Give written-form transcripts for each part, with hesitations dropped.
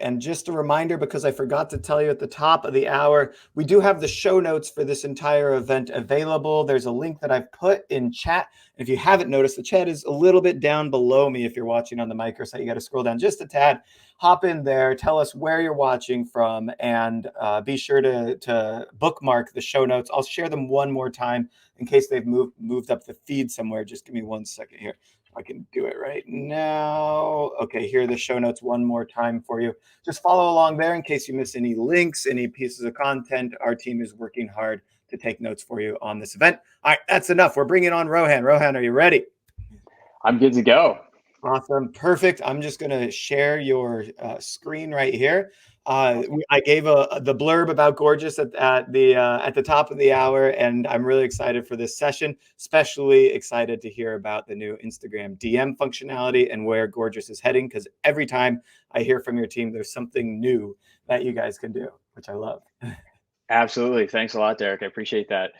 And just a reminder, because I forgot to tell you at the top of the hour, we do have the show notes for this entire event available. There's a link that I've put in chat. If you haven't noticed, the chat is a little bit down below me if you're watching on the microsite. You got to scroll down just a tad. Hop in there, tell us where you're watching from, and be sure to bookmark the show notes. I'll share them one more time in case they've moved up the feed somewhere. Just give me 1 second here. I can do it right now. Okay, here are the show notes one more time for you. Just follow along there in case you miss any links, any pieces of content. Our team is working hard to take notes for you on this event. All right, that's enough. We're bringing on Rohan. Rohan, are you ready? I'm good to go. Awesome. Perfect. I'm just going to share your screen right here. I gave the blurb about Gorgias at the top of the hour, and I'm really excited for this session, especially excited to hear about the new Instagram DM functionality and where Gorgias is heading, because every time I hear from your team, there's something new that you guys can do, which I love. Absolutely. Thanks a lot, Derek. I appreciate that.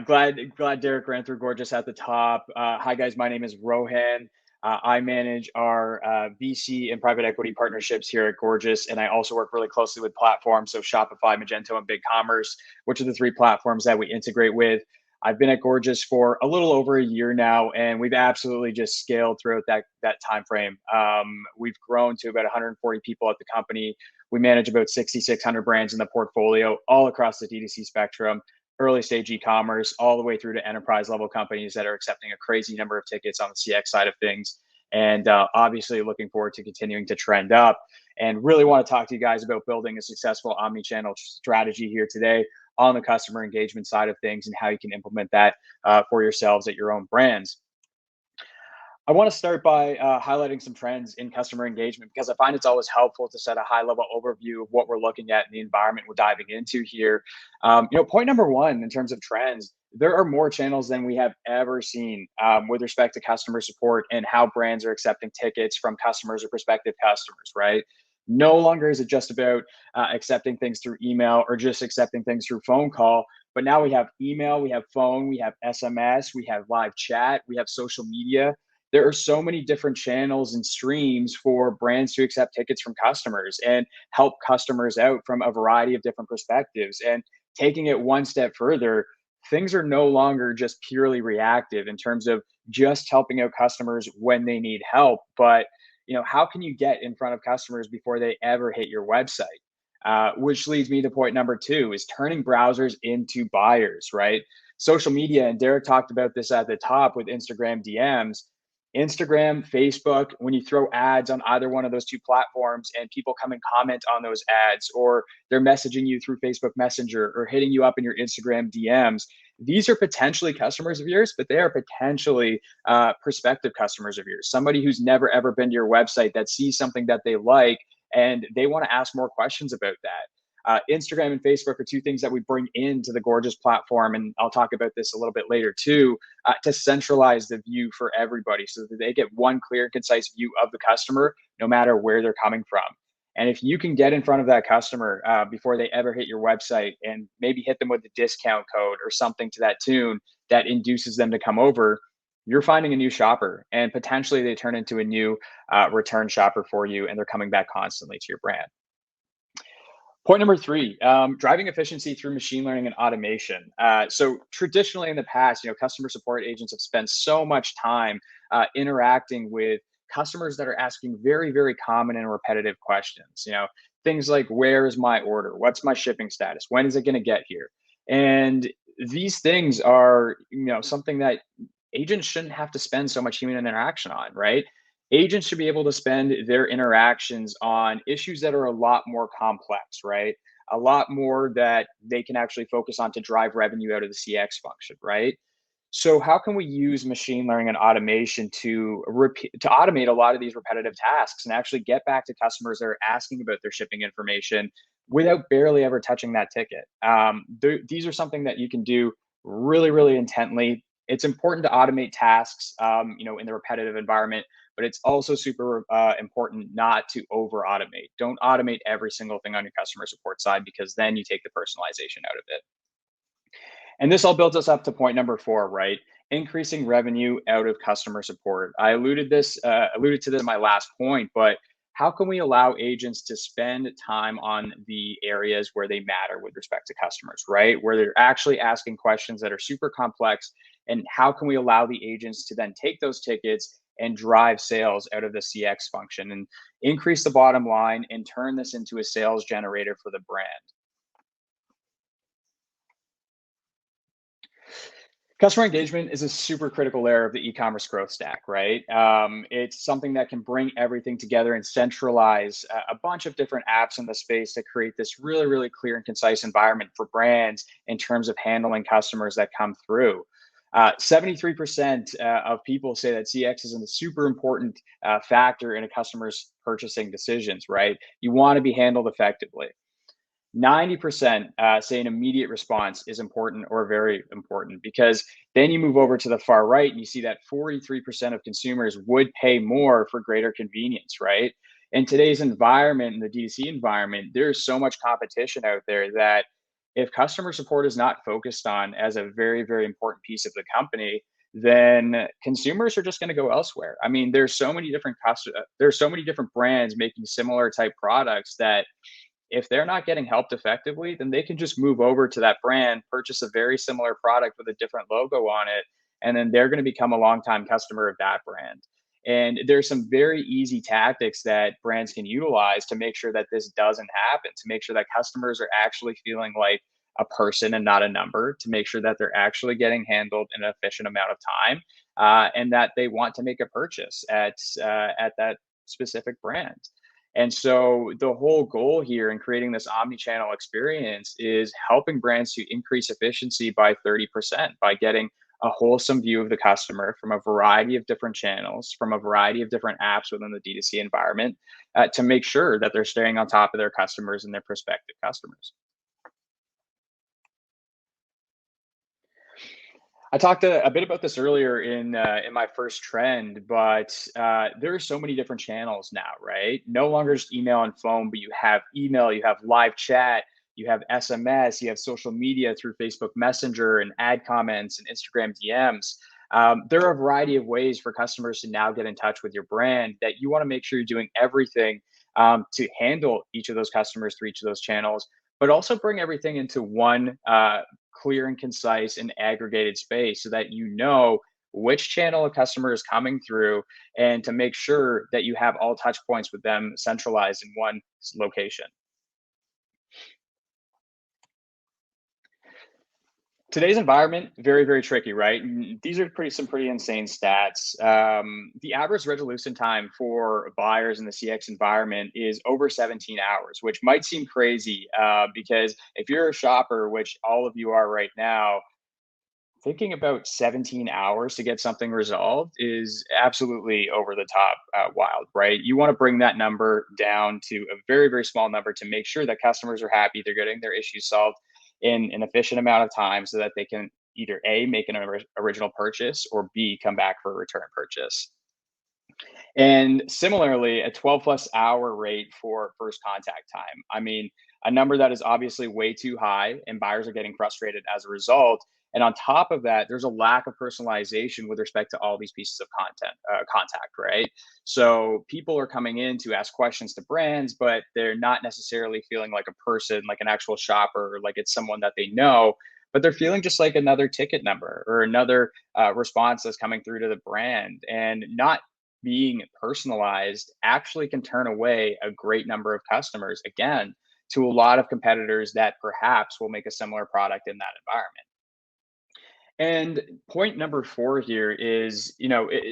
Glad Derek ran through Gorgeous at the top. Hi, guys. My name is Rohan. I manage our VC and private equity partnerships here at Gorgeous, and I also work really closely with platforms, so Shopify, Magento, and BigCommerce, which are the three platforms that we integrate with. I've been at Gorgeous for a little over a year now, and we've absolutely just scaled throughout that time frame. We've grown to about 140 people at the company. We manage about 6,600 brands in the portfolio, all across the D2C spectrum, early stage e-commerce, all the way through to enterprise level companies that are accepting a crazy number of tickets on the CX side of things. And obviously looking forward to continuing to trend up, and really want to talk to you guys about building a successful omni-channel strategy here today on the customer engagement side of things and how you can implement that for yourselves at your own brands. I want to start by highlighting some trends in customer engagement, because I find it's always helpful to set a high level overview of what we're looking at in the environment we're diving into here. Point number one, in terms of trends, there are more channels than we have ever seen with respect to customer support and how brands are accepting tickets from customers or prospective customers, right? No longer is it just about accepting things through email or just accepting things through phone call, but now we have email, we have phone, we have SMS, we have live chat, we have social media. There are so many different channels and streams for brands to accept tickets from customers and help customers out from a variety of different perspectives. And taking it one step further, things are no longer just purely reactive in terms of just helping out customers when they need help, but how can you get in front of customers before they ever hit your website? Which leads me to point number two, is turning browsers into buyers, right? Social media, and Derek talked about this at the top with Instagram DMs. Instagram, Facebook, when you throw ads on either one of those two platforms and people come and comment on those ads, or they're messaging you through Facebook Messenger or hitting you up in your Instagram DMs, these are potentially customers of yours, but they are potentially prospective customers of yours. Somebody who's never ever been to your website that sees something that they like and they want to ask more questions about that. Instagram and Facebook are two things that we bring into the Gorgeous platform, and I'll talk about this a little bit later too, to centralize the view for everybody so that they get one clear and concise view of the customer, no matter where they're coming from. And if you can get in front of that customer before they ever hit your website and maybe hit them with a discount code or something to that tune that induces them to come over, you're finding a new shopper, and potentially they turn into a new return shopper for you, and they're coming back constantly to your brand. Point number three, driving efficiency through machine learning and automation. So traditionally in the past, customer support agents have spent so much time interacting with customers that are asking very, very common and repetitive questions. Things like, where is my order? What's my shipping status? When is it going to get here? And these things are, something that agents shouldn't have to spend so much human interaction on, right? Agents should be able to spend their interactions on issues that are a lot more complex, right? A lot more that they can actually focus on to drive revenue out of the CX function, right? So how can we use machine learning and automation to automate a lot of these repetitive tasks and actually get back to customers that are asking about their shipping information without barely ever touching that ticket? These are something that you can do really, really intently. It's important to automate tasks, in the repetitive environment, but it's also super important not to over automate. Don't automate every single thing on your customer support side, because then you take the personalization out of it. And this all builds us up to point number four, right? Increasing revenue out of customer support. I alluded to this in my last point, but how can we allow agents to spend time on the areas where they matter with respect to customers, right? Where they're actually asking questions that are super complex. And how can we allow the agents to then take those tickets and drive sales out of the CX function and increase the bottom line and turn this into a sales generator for the brand? Customer engagement is a super critical layer of the e-commerce growth stack, right? It's something that can bring everything together and centralize a bunch of different apps in the space to create this really, really clear and concise environment for brands in terms of handling customers that come through. 73% of people say that CX is a super important factor in a customer's purchasing decisions, right? You want to be handled effectively. 90% say an immediate response is important or very important, because then you move over to the far right and you see that 43% of consumers would pay more for greater convenience, right? In today's environment, in the D2C environment, there's so much competition out there that if customer support is not focused on as a very, very important piece of the company, then consumers are just going to go elsewhere. I mean, there's so many different brands making similar type products that if they're not getting helped effectively, then they can just move over to that brand, purchase a very similar product with a different logo on it, and then they're going to become a longtime customer of that brand. And there's some very easy tactics that brands can utilize to make sure that this doesn't happen, to make sure that customers are actually feeling like a person and not a number, to make sure that they're actually getting handled in an efficient amount of time, and that they want to make a purchase at that specific brand. And so the whole goal here in creating this omni-channel experience is helping brands to increase efficiency by 30% by getting a wholesome view of the customer from a variety of different channels, from a variety of different apps within the D2C environment, to make sure that they're staying on top of their customers and their prospective customers. I talked a bit about this earlier in my first trend, but there are so many different channels now, right? No longer just email and phone, but you have email, you have live chat, you have SMS, you have social media through Facebook Messenger and ad comments and Instagram DMs. There are a variety of ways for customers to now get in touch with your brand that you want to make sure you're doing everything to handle each of those customers through each of those channels, but also bring everything into one clear and concise and aggregated space so that you know which channel a customer is coming through, and to make sure that you have all touch points with them centralized in one location. Today's environment, very, very tricky, right? These are some pretty insane stats. The average resolution time for buyers in the CX environment is over 17 hours, which might seem crazy because if you're a shopper, which all of you are right now, thinking about 17 hours to get something resolved is absolutely over the top wild, right? You want to bring that number down to a very, very small number to make sure that customers are happy, they're getting their issues solved in an efficient amount of time so that they can either A, make an original purchase, or B, come back for a return purchase. And similarly, a 12 plus hour rate for first contact time. I mean, a number that is obviously way too high, and buyers are getting frustrated as a result. And on top of that, there's a lack of personalization with respect to all these pieces of contact, right? So people are coming in to ask questions to brands, but they're not necessarily feeling like a person, like an actual shopper, or like it's someone that they know, but they're feeling just like another ticket number or another response that's coming through to the brand. And not being personalized actually can turn away a great number of customers, again, to a lot of competitors that perhaps will make a similar product in that environment. And point number four here is,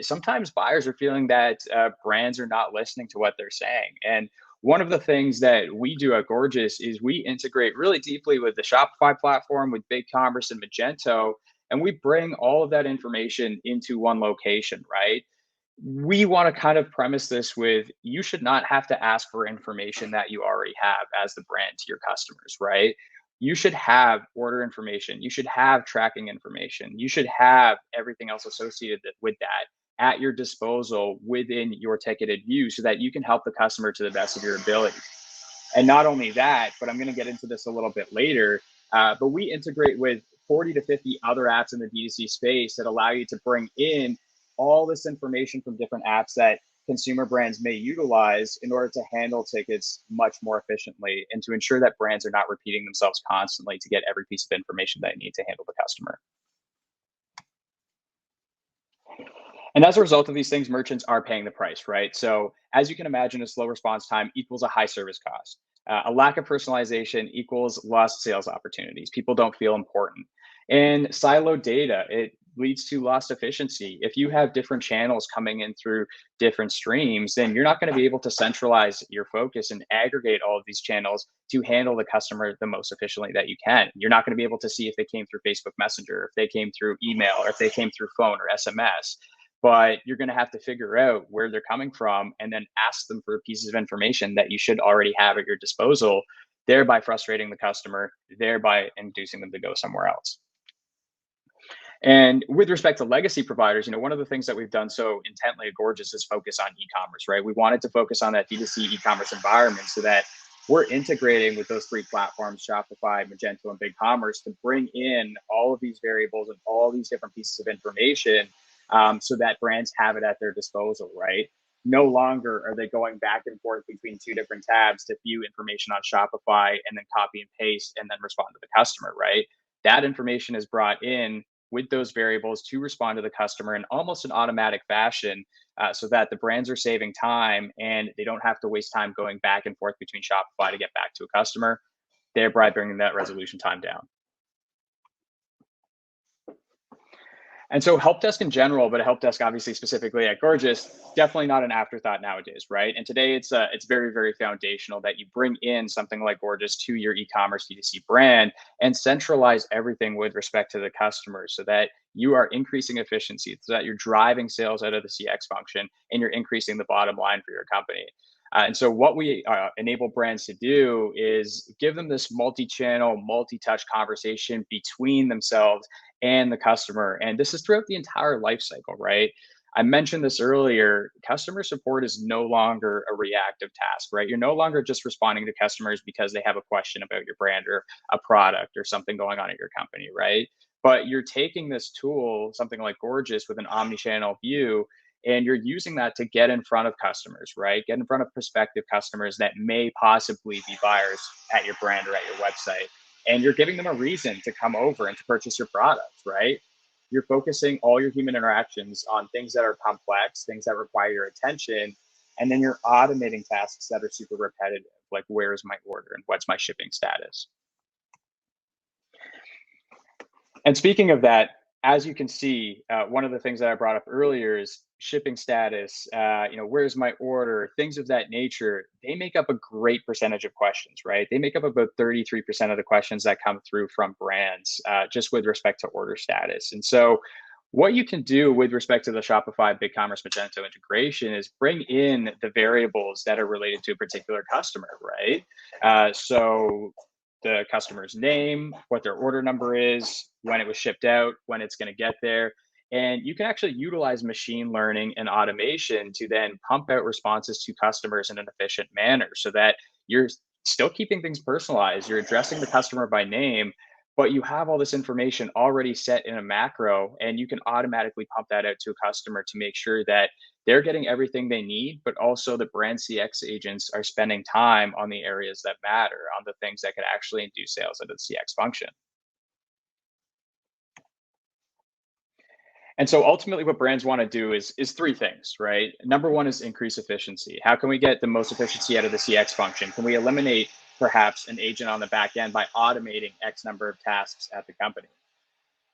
sometimes buyers are feeling that brands are not listening to what they're saying. And one of the things that we do at Gorgeous is we integrate really deeply with the Shopify platform, with BigCommerce and Magento, and we bring all of that information into one location, right? We want to kind of premise this with, you should not have to ask for information that you already have as the brand to your customers, right? You should have order information, you should have tracking information, you should have everything else associated with that at your disposal within your ticketed view so that you can help the customer to the best of your ability. And not only that, but I'm going to get into this a little bit later, but we integrate with 40 to 50 other apps in the D2C space that allow you to bring in all this information from different apps that consumer brands may utilize in order to handle tickets much more efficiently and to ensure that brands are not repeating themselves constantly to get every piece of information they need to handle the customer. And as a result of these things, merchants are paying the price, right? So, as you can imagine, a slow response time equals a high service cost. A lack of personalization equals lost sales opportunities. People don't feel important. And siloed data, it leads to lost efficiency. If you have different channels coming in through different streams, then you're not going to be able to centralize your focus and aggregate all of these channels to handle the customer the most efficiently that you can. You're not going to be able to see if they came through Facebook Messenger, if they came through email, or if they came through phone or SMS, but you're going to have to figure out where they're coming from and then ask them for pieces of information that you should already have at your disposal, thereby frustrating the customer, thereby inducing them to go somewhere else. And with respect to legacy providers, one of the things that we've done so intently at Gorgeous is focus on e-commerce, right? We wanted to focus on that D2C e-commerce environment so that we're integrating with those three platforms, Shopify, Magento, and BigCommerce, to bring in all of these variables and all these different pieces of information, so that brands have it at their disposal, right? No longer are they going back and forth between two different tabs to view information on Shopify and then copy and paste and then respond to the customer, right? That information is brought in with those variables to respond to the customer in almost an automatic fashion, so that the brands are saving time and they don't have to waste time going back and forth between Shopify to get back to a customer, thereby bringing that resolution time down. And so help desk in general, but a help desk obviously specifically at Gorgeous, definitely not an afterthought nowadays, right? And today it's very, very foundational that you bring in something like Gorgeous to your e-commerce D2C brand and centralize everything with respect to the customer so that you are increasing efficiency, so that you're driving sales out of the CX function and you're increasing the bottom line for your company. And so what we enable brands to do is give them this multi-channel, multi-touch conversation between themselves and the customer. And this is throughout the entire life cycle, right? I mentioned this earlier. Customer support is no longer a reactive task, right? You're no longer just responding to customers because they have a question about your brand or a product or something going on at your company, right? But you're taking this tool, something like Gorgeous, with an omni-channel view, and you're using that to get in front of customers, right? Get in front of prospective customers that may possibly be buyers at your brand or at your website. And you're giving them a reason to come over and to purchase your products, right? You're focusing all your human interactions on things that are complex, things that require your attention. And then you're automating tasks that are super repetitive, like where's my order and what's my shipping status. And speaking of that, as you can see, one of the things that I brought up earlier is shipping status. Where's my order? Things of that nature. They make up a great percentage of questions, right? They make up about 33% of the questions that come through from brands, just with respect to order status. And so, what you can do with respect to the Shopify BigCommerce Magento integration is bring in the variables that are related to a particular customer, right? So the customer's name, what their order number is, when it was shipped out, when it's going to get there. And you can actually utilize machine learning and automation to then pump out responses to customers in an efficient manner so that you're still keeping things personalized. You're addressing the customer by name, but you have all this information already set in a macro, and you can automatically pump that out to a customer to make sure that they're getting everything they need, but also the brand CX agents are spending time on the areas that matter, on the things that could actually induce sales out of the CX function. And so ultimately what brands want to do is three things, right? Number one is increase efficiency. How can we get the most efficiency out of the CX function? Can we eliminate perhaps an agent on the back end by automating X number of tasks at the company?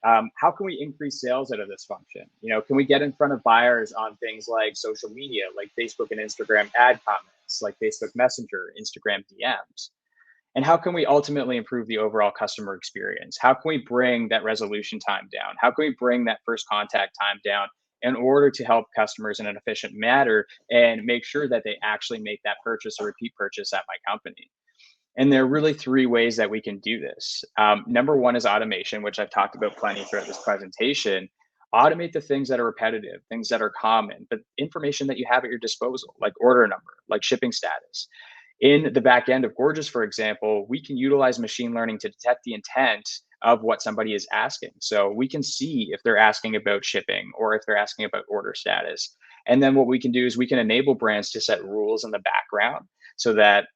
How can we increase sales out of this function? Can we get in front of buyers on things like social media, like Facebook and Instagram ad comments, like Facebook Messenger, Instagram DMs? And how can we ultimately improve the overall customer experience? How can we bring that resolution time down? How can we bring that first contact time down in order to help customers in an efficient manner and make sure that they actually make that purchase or repeat purchase at my company? And there are really three ways that we can do this. Number one is automation, which I've talked about plenty throughout this presentation. Automate the things that are repetitive, things that are common, but information that you have at your disposal, like order number, like shipping status. In the back end of Gorgeous, for example, we can utilize machine learning to detect the intent of what somebody is asking. So we can see if they're asking about shipping or if they're asking about order status. And then what we can do is we can enable brands to set rules in the background so that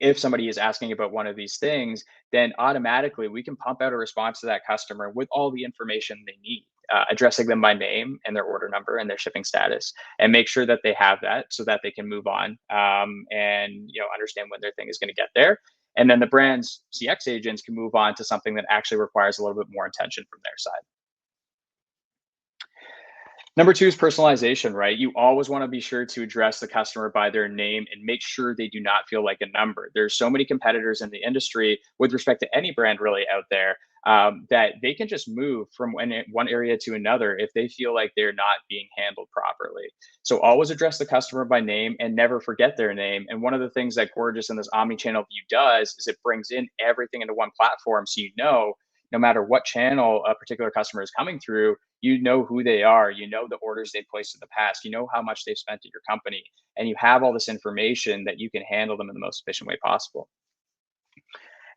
if somebody is asking about one of these things, then automatically we can pump out a response to that customer with all the information they need, addressing them by name and their order number and their shipping status, and make sure that they have that so that they can move on, and understand when their thing is going to get there. And then the brand's CX agents can move on to something that actually requires a little bit more attention from their side. Number two is personalization, right? You always want to be sure to address the customer by their name and make sure they do not feel like a number. There's so many competitors in the industry with respect to any brand really out there, that they can just move from one area to another if they feel like they're not being handled properly. So always address the customer by name and never forget their name. And one of the things that Gorgeous and this omni-channel view does is it brings in everything into one platform, so no matter what channel a particular customer is coming through, you know who they are, you know the orders they've placed in the past, you know how much they've spent at your company, and you have all this information that you can handle them in the most efficient way possible.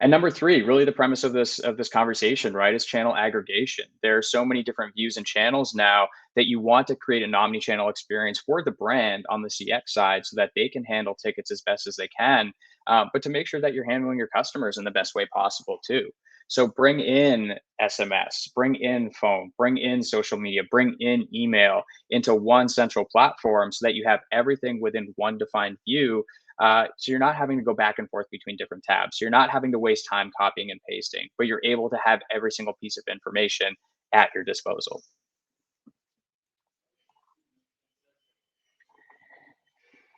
And number three, really the premise of this conversation, right, is channel aggregation. There are so many different views and channels now that you want to create an omni-channel experience for the brand on the CX side so that they can handle tickets as best as they can, but to make sure that you're handling your customers in the best way possible too. So bring in SMS, bring in phone, bring in social media, bring in email into one central platform so that you have everything within one defined view. So you're not having to go back and forth between different tabs. So you're not having to waste time copying and pasting, but you're able to have every single piece of information at your disposal.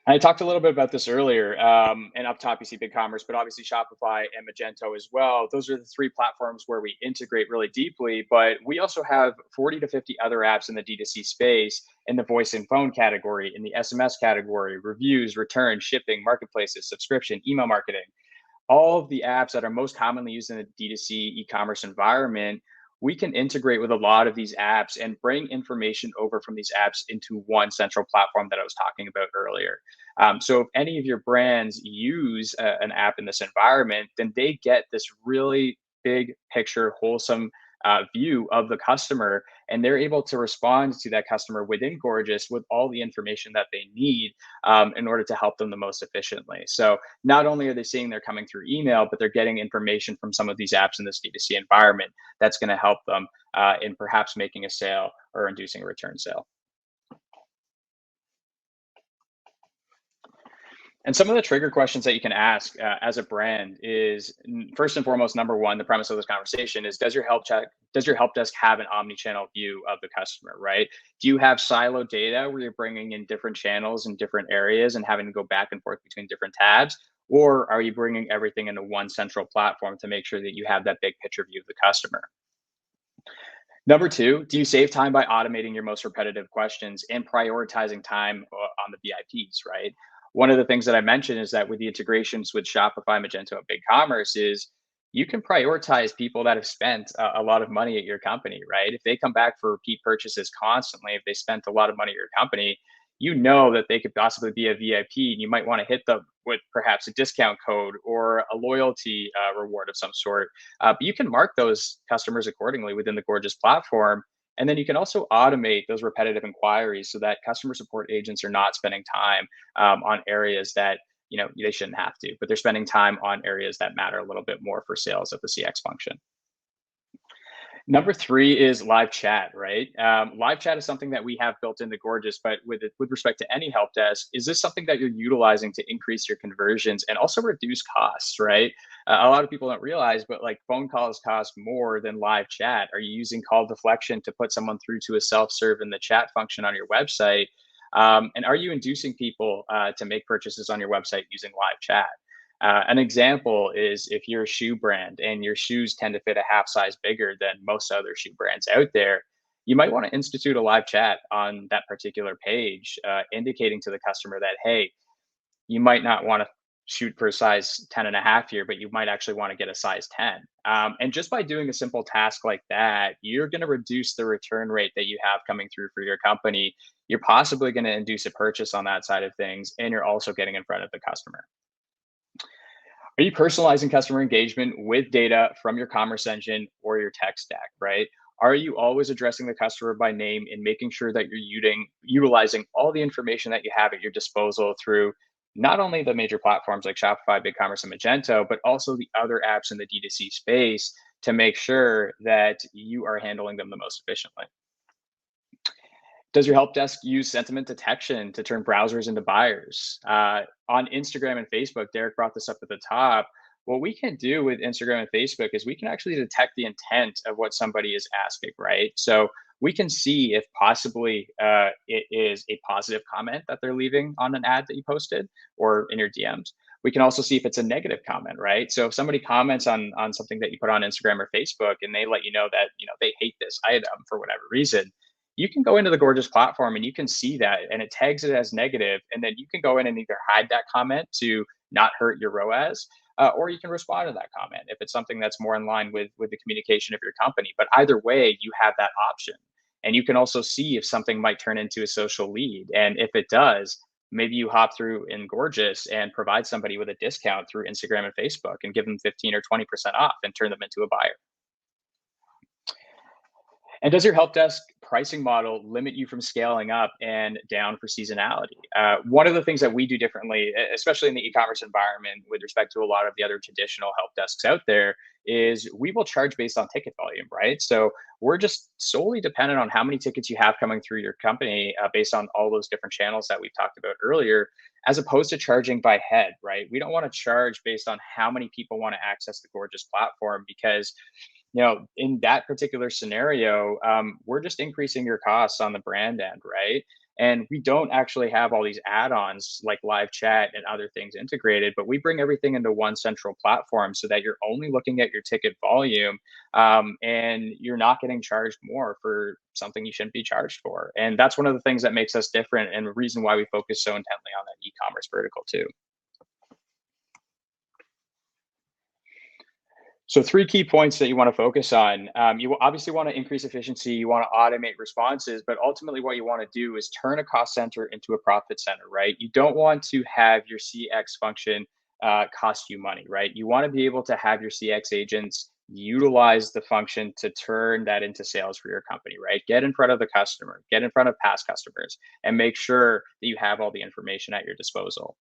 I talked a little bit about this earlier, and up top you see BigCommerce, but obviously Shopify and Magento as well. Those are the three platforms where we integrate really deeply, but we also have 40 to 50 other apps in the D2C space, in the voice and phone category, in the SMS category, reviews, returns, shipping, marketplaces, subscription, email marketing. All of the apps that are most commonly used in the D2C e-commerce environment, we can integrate with a lot of these apps and bring information over from these apps into one central platform that I was talking about earlier. So if any of your brands use an app in this environment, then they get this really big picture, wholesome view of the customer, and they're able to respond to that customer within Gorgeous with all the information that they need, in order to help them the most efficiently. So not only are they seeing they're coming through email, but they're getting information from some of these apps in this D2C environment that's going to help them in perhaps making a sale or inducing a return sale. And some of the trigger questions that you can ask as a brand is, first and foremost, number one, the premise of this conversation is, does your help desk have an omni-channel view of the customer, right? Do you have silo data where you're bringing in different channels in different areas and having to go back and forth between different tabs? Or are you bringing everything into one central platform to make sure that you have that big picture view of the customer? Number two, do you save time by automating your most repetitive questions and prioritizing time on the VIPs, right? One of the things that I mentioned is that with the integrations with Shopify, Magento, and BigCommerce is you can prioritize people that have spent a lot of money at your company, right? If they come back for repeat purchases constantly, if they spent a lot of money at your company, you know that they could possibly be a VIP, and you might want to hit them with perhaps a discount code or a loyalty reward of some sort. But you can mark those customers accordingly within the Gorgeous platform. And then you can also automate those repetitive inquiries so that customer support agents are not spending time on areas that they shouldn't have to, but they're spending time on areas that matter a little bit more for sales of the CX function. Number three is live chat, right? Live chat is something that we have built into Gorgeous, but with respect to any help desk, is this something that you're utilizing to increase your conversions and also reduce costs, right? A lot of people don't realize, but like phone calls cost more than live chat. Are you using call deflection to put someone through to a self-serve in the chat function on your website? And are you inducing people to make purchases on your website using live chat? An example is if you're a shoe brand and your shoes tend to fit a half size bigger than most other shoe brands out there, you might want to institute a live chat on that particular page, indicating to the customer that, hey, you might not want to shoot for a size 10 and a half here, but you might actually want to get a size 10. And just by doing a simple task like that, you're going to reduce the return rate that you have coming through for your company. You're possibly going to induce a purchase on that side of things, and you're also getting in front of the customer. Are you personalizing customer engagement with data from your commerce engine or your tech stack, right? Are you always addressing the customer by name and making sure that you're utilizing all the information that you have at your disposal through not only the major platforms like Shopify, BigCommerce, and Magento, but also the other apps in the D2C space to make sure that you are handling them the most efficiently? Does your help desk use sentiment detection to turn browsers into buyers? On Instagram and Facebook, Derek brought this up at the top. What we can do with Instagram and Facebook is we can actually detect the intent of what somebody is asking, right? So we can see if possibly it is a positive comment that they're leaving on an ad that you posted or in your DMs. We can also see if it's a negative comment, right? So if somebody comments on something that you put on Instagram or Facebook and they let you know that they hate this item for whatever reason, you can go into the Gorgeous platform and you can see that and it tags it as negative, and then you can go in and either hide that comment to not hurt your ROAS, or you can respond to that comment if it's something that's more in line with the communication of your company. But either way, you have that option, and you can also see if something might turn into a social lead, and if it does, maybe you hop through in Gorgeous and provide somebody with a discount through Instagram and Facebook and give them 15 or 20% off and turn them into a buyer. And does your help desk pricing model limit you from scaling up and down for seasonality? One of the things that we do differently, especially in the e-commerce environment, with respect to a lot of the other traditional help desks out there, is we will charge based on ticket volume, right? So we're just solely dependent on how many tickets you have coming through your company, based on all those different channels that we've talked about earlier, as opposed to charging by head, right? We don't want to charge based on how many people want to access the Gorgeous platform, because in that particular scenario, we're just increasing your costs on the brand end, right? And we don't actually have all these add-ons like live chat and other things integrated, but we bring everything into one central platform so that you're only looking at your ticket volume, and you're not getting charged more for something you shouldn't be charged for. And that's one of the things that makes us different and the reason why we focus so intently on that e-commerce vertical too. So three key points that you want to focus on. You obviously want to increase efficiency. You want to automate responses, but ultimately what you want to do is turn a cost center into a profit center, right? You don't want to have your CX function cost you money, right? You want to be able to have your CX agents utilize the function to turn that into sales for your company, right? Get in front of the customer, get in front of past customers, and make sure that you have all the information at your disposal.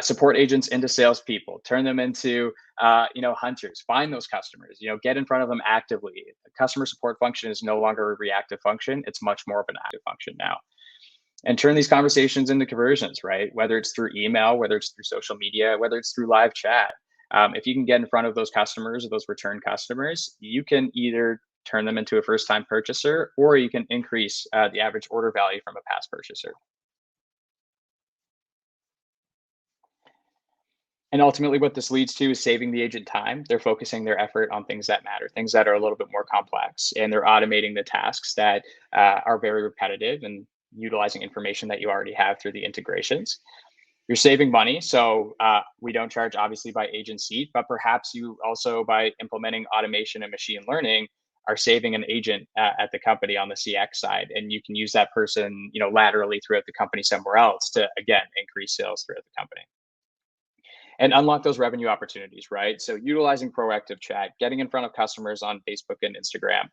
Support agents into salespeople, turn them into hunters, find those customers, get in front of them actively. The customer support function is no longer a reactive function. It's much more of an active function now. And turn these conversations into conversions, right? Whether it's through email, whether it's through social media, whether it's through live chat. If you can get in front of those customers or those return customers, you can either turn them into a first-time purchaser, or you can increase the average order value from a past purchaser. And ultimately, what this leads to is saving the agent time. They're focusing their effort on things that matter, things that are a little bit more complex, and they're automating the tasks that are very repetitive and utilizing information that you already have through the integrations. You're saving money. So we don't charge obviously by agent seat, but perhaps you also, by implementing automation and machine learning, are saving an agent at the company on the CX side. And you can use that person, laterally throughout the company somewhere else to, again, increase sales throughout the company and unlock those revenue opportunities, right? So utilizing proactive chat, getting in front of customers on Facebook and Instagram,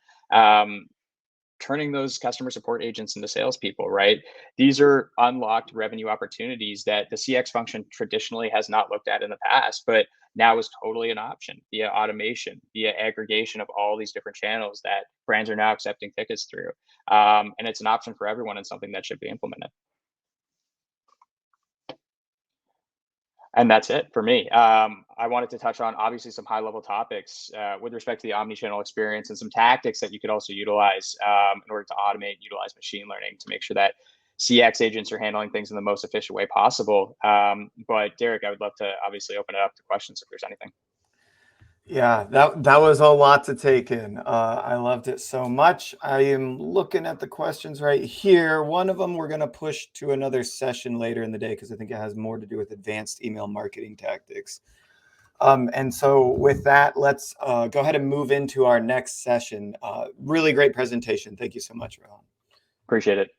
turning those customer support agents into salespeople, right? These are unlocked revenue opportunities that the CX function traditionally has not looked at in the past, but now is totally an option via automation, via aggregation of all these different channels that brands are now accepting tickets through. And it's an option for everyone and something that should be implemented. And that's it for me. I wanted to touch on obviously some high level topics with respect to the omnichannel experience and some tactics that you could also utilize in order to automate, utilize machine learning to make sure that CX agents are handling things in the most efficient way possible. But Derek, I would love to obviously open it up to questions if there's anything. Yeah, that was a lot to take in. I loved it so much. I am looking at the questions right here. One of them we're going to push to another session later in the day because I think it has more to do with advanced email marketing tactics. And so with that, let's go ahead and move into our next session. Really great presentation. Thank you so much, Rohan. Appreciate it.